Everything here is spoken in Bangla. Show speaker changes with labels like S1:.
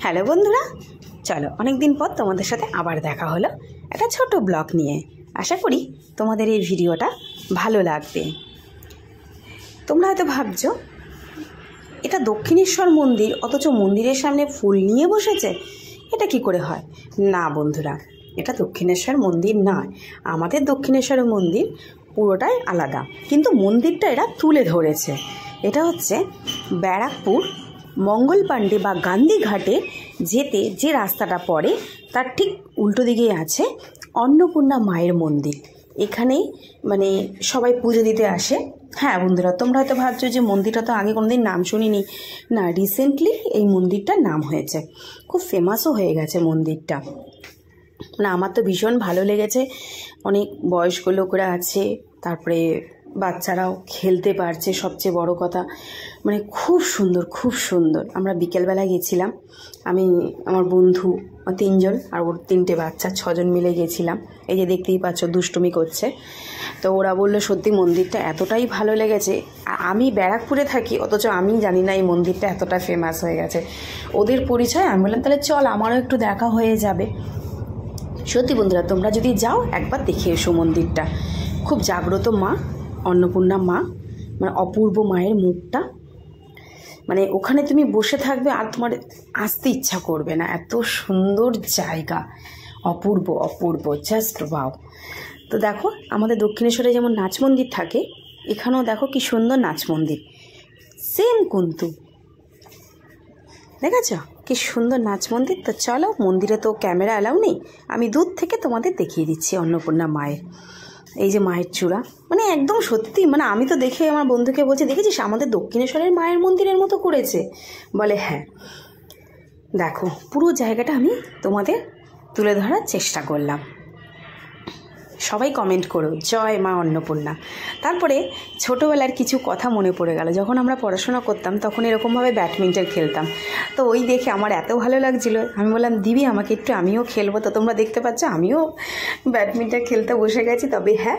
S1: হ্যালো বন্ধুরা, চলো অনেক দিন পর তোমাদের সাথে আবার দেখা হলো একটা ছোট ব্লগ নিয়ে। আশা করি তোমাদের এই ভিডিওটা ভালো লাগবে। তোমরা হয়তো ভাবছো এটা দক্ষিণেশ্বর মন্দির, অথচ মন্দিরের সামনে ফুল নিয়ে বসেছে, এটা কি করে হয়? না বন্ধুরা, এটা দক্ষিণেশ্বর মন্দির নয়। আমাদের দক্ষিণেশ্বর মন্দির পুরোটাই আলাদা, কিন্তু মন্দিরটা এরা তুলে ধরেছে। এটা হচ্ছে ব্যারাকপুর মঙ্গলপাণ্ডে বা গান্ধীঘাটে যেতে যে রাস্তাটা পড়ে তার ঠিক উল্টো দিকেই আছে অন্নপূর্ণা মায়ের মন্দির। এখানেই সবাই পুজো দিতে আসে। হ্যাঁ বন্ধুরা, তোমরা হয়তো ভাবছো যে মন্দিরটা তো আগে কোনোদিন নাম শুনিনি। না, রিসেন্টলি এই মন্দিরটার নাম হয়েছে, খুব ফেমাসও হয়ে গেছে মন্দিরটা। আমার তো ভীষণ ভালো লেগেছে। অনেক বয়স্ক লোকরা আছে, তারপরে বাচ্চারাও খেলতে পারছে। সবচেয়ে বড় কথা খুব সুন্দর, খুব সুন্দর। আমরা বিকেলবেলা গেছিলাম, আমি, আমার বন্ধু 3 জন আর ওর 3টে বাচ্চা, 6 জন মিলে গেছিলাম। এই যে দেখতেই পাচ্ছ দুষ্টুমি করছে। তো ওরা বললো সত্যি মন্দিরটা এতটাই ভালো লেগেছে। আমি ব্যারাকপুরে থাকি, অথচ আমি জানি না এই মন্দিরটা এতটা ফেমাস হয়ে গেছে। ওদের পরিচয়, আমি বললাম তাহলে চল আমারও একটু দেখা হয়ে যাবে। সত্যি বন্ধুরা, তোমরা যদি যাও একবার দেখে এসো মন্দিরটা। খুব জাগ্রত মা, অন্নপূর্ণা মা, অপূর্ব মায়ের মুখটা, ওখানে তুমি বসে থাকবে আর তোমার আসতে ইচ্ছা করবে না। এত সুন্দর জায়গা, অপূর্ব অপূর্ব, জাস্ট ওয়াও। তো দেখো, আমাদের দক্ষিণেশ্বরে যেমন নাচ মন্দির থাকে, এখানেও দেখো কি সুন্দর নাচ মন্দির, সেম কিন্তু দেখেছ কি সুন্দর নাচ মন্দির। তো চলো, মন্দিরে তো ক্যামেরা অ্যালাউ নেই, আমি দূর থেকে তোমাদের দেখিয়ে দিচ্ছি অন্নপূর্ণা মায়ের। এই যে মায়ের চূড়া, একদম সত্যি, আমি তো দেখে আমার বন্ধুকে বলছি, দেখেছিস আমাদের দক্ষিণেশ্বরের মায়ের মন্দিরের মতো করেছে? বলে হ্যাঁ। দেখো, পুরো জায়গাটা আমি তোমাদের তুলে ধরার চেষ্টা করলাম। সবাই কমেন্ট করো জয় মা অন্নপূর্ণা। তারপরে ছোটোবেলার কিছু কথা মনে পড়ে গেল। যখন আমরা পড়াশোনা করতাম তখন এরকমভাবে ব্যাডমিন্টন খেলতাম। তো ওই দেখে আমার এত ভালো লাগছিল, আমি বললাম দিবি আমাকে একটু, আমিও খেলবো। তো তোমরা দেখতে পাচ্ছ আমিও ব্যাডমিন্টন খেলতে বসে গেছি। তবে হ্যাঁ,